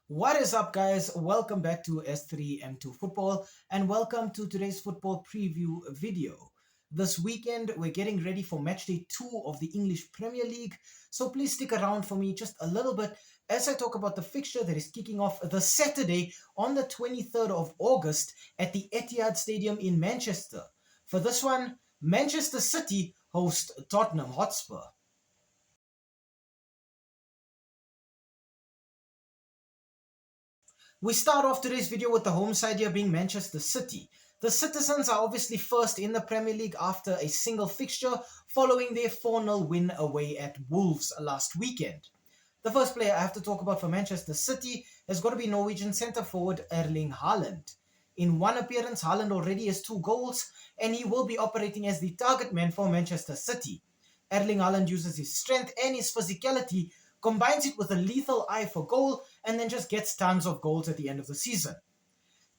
What is up, guys? Welcome back to S3M2 Football and welcome to today's football preview video. This weekend, we're getting ready for match day 2 of the English Premier League, so please stick around for me just a little bit as I talk about the fixture that is kicking off the Saturday on the 23rd of August at the Etihad Stadium in Manchester. For this one, Manchester City host Tottenham Hotspur. We start off today's video with the home side here being Manchester City. The Citizens are obviously first in the Premier League after a single fixture following their 4-0 win away at Wolves last weekend. The first player I have to talk about for Manchester City has got to be Norwegian centre-forward Erling Haaland. In one appearance, Haaland already has 2 goals and he will be operating as the target man for Manchester City. Erling Haaland uses his strength and his physicality, combines it with a lethal eye for goal, and then just gets tons of goals at the end of the season.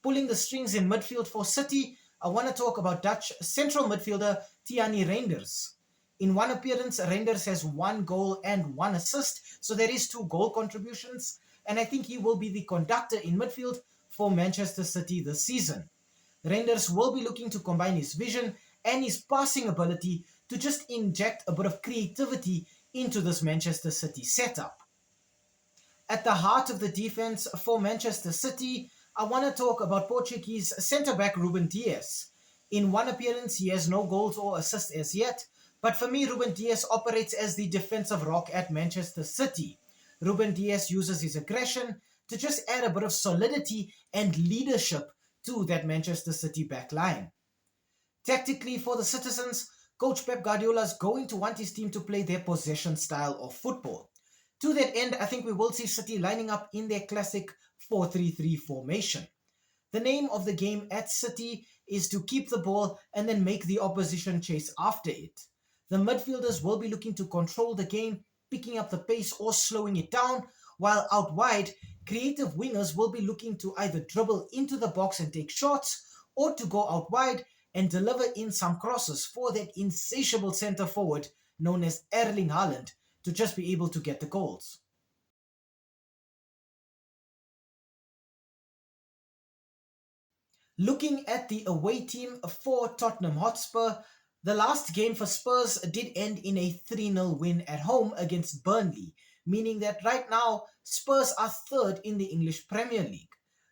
Pulling the strings in midfield for City, I want to talk about Dutch central midfielder Tiani Reinders. In one appearance, Reinders has 1 goal and 1 assist, so there is 2 goal contributions, and I think he will be the conductor in midfield for Manchester City this season. Reinders will be looking to combine his vision and his passing ability to just inject a bit of creativity into this Manchester City setup. At the heart of the defense for Manchester City, I want to talk about Portuguese centre-back Ruben Dias. In one appearance, he has no goals or assists as yet, but for me, Ruben Dias operates as the defensive rock at Manchester City. Ruben Dias uses his aggression to just add a bit of solidity and leadership to that Manchester City back line. Tactically for the Citizens, Coach Pep Guardiola is going to want his team to play their possession style of football. To that end, I think we will see City lining up in their classic 4-3-3 formation. The name of the game at City is to keep the ball and then make the opposition chase after it. The midfielders will be looking to control the game, picking up the pace or slowing it down, while out wide, creative wingers will be looking to either dribble into the box and take shots or to go out wide and deliver in some crosses for that insatiable centre forward known as Erling Haaland to just be able to get the goals. Looking at the away team for Tottenham Hotspur, the last game for Spurs did end in a 3-0 win at home against Burnley, meaning that right now Spurs are third in the English Premier League.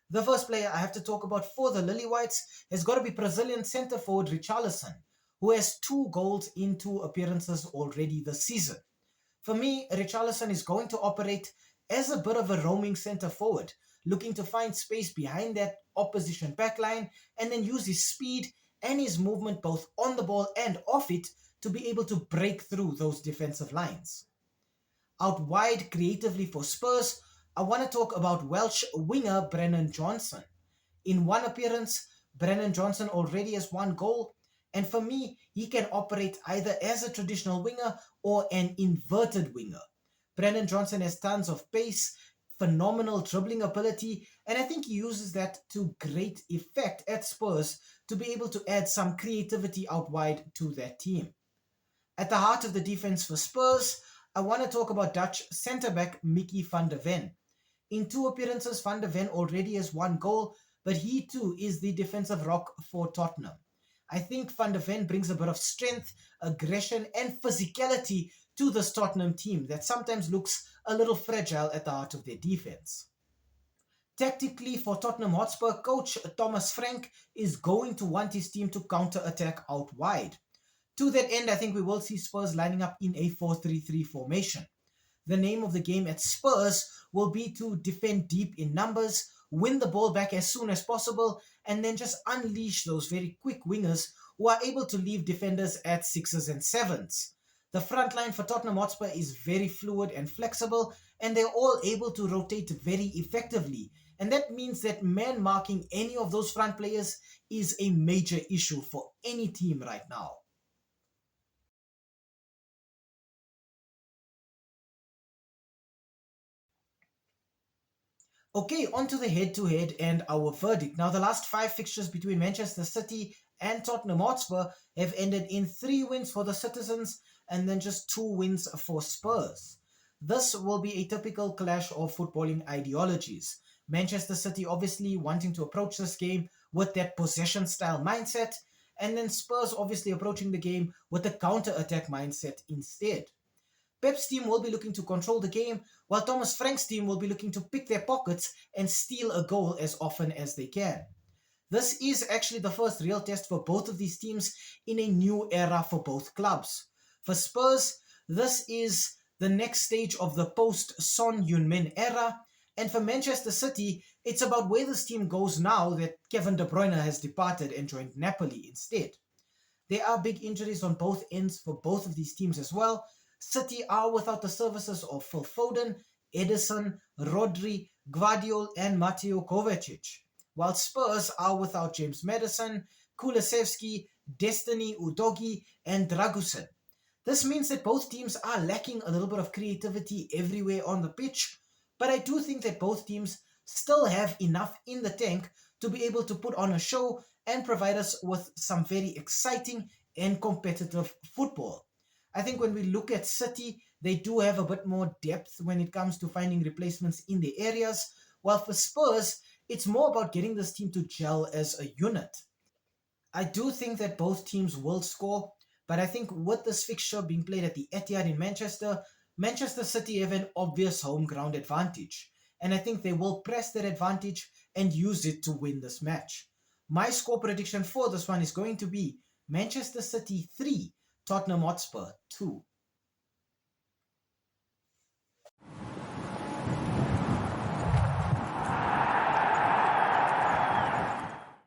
The first player I have to talk about for the Lily Whites has got to be Brazilian centre forward Richarlison, who has 2 goals in 2 appearances already this season. For me, Richarlison is going to operate as a bit of a roaming centre forward, looking to find space behind that opposition backline and then use his speed and his movement both on the ball and off it to be able to break through those defensive lines. Out wide creatively for Spurs, I want to talk about Welsh winger Brennan Johnson. In one appearance, Brennan Johnson already has 1 goal, and for me, he can operate either as a traditional winger or an inverted winger. Brennan Johnson has tons of pace, phenomenal dribbling ability, and I think he uses that to great effect at Spurs to be able to add some creativity out wide to that team. At the heart of the defense for Spurs, I want to talk about Dutch centre-back Mickey van der Ven. In 2 appearances, Van der Ven already has 1 goal, but he too is the defensive rock for Tottenham. I think Van der Ven brings a bit of strength, aggression and physicality to this Tottenham team that sometimes looks a little fragile at the heart of their defense. Tactically for Tottenham Hotspur, coach Thomas Frank is going to want his team to counter-attack out wide. To that end, I think we will see Spurs lining up in a 4-3-3 formation. The name of the game at Spurs will be to defend deep in numbers, win the ball back as soon as possible, and then just unleash those very quick wingers who are able to leave defenders at 6s and 7s. The front line for Tottenham Hotspur is very fluid and flexible, and they're all able to rotate very effectively. And that means that man marking any of those front players is a major issue for any team right now. Okay, on to the head-to-head and our verdict. Now, the last 5 fixtures between Manchester City and Tottenham Hotspur have ended in 3 wins for the Citizens and then just 2 wins for Spurs. This will be a typical clash of footballing ideologies. Manchester City obviously wanting to approach this game with that possession style mindset, and then Spurs obviously approaching the game with the counter attack mindset instead. Pep's team will be looking to control the game, while Thomas Frank's team will be looking to pick their pockets and steal a goal as often as they can. This is actually the first real test for both of these teams in a new era for both clubs. For Spurs, this is the next stage of the post-Son Heung-min era, and for Manchester City, it's about where this team goes now that Kevin De Bruyne has departed and joined Napoli instead. There are big injuries on both ends for both of these teams as well. City are without the services of Phil Foden, Edison, Rodri, Gvardiol, and Mateo Kovacic, while Spurs are without James Maddison, Kulusevski, Destiny Udogi, and Dragusin. This means that both teams are lacking a little bit of creativity everywhere on the pitch, but I do think that both teams still have enough in the tank to be able to put on a show and provide us with some very exciting and competitive football. I think when we look at City, they do have a bit more depth when it comes to finding replacements in the areas, while for Spurs, it's more about getting this team to gel as a unit. I do think that both teams will score, but I think with this fixture being played at the Etihad in Manchester, Manchester City have an obvious home ground advantage, and I think they will press that advantage and use it to win this match. My score prediction for this one is going to be Manchester City 3, Tottenham Hotspur 2.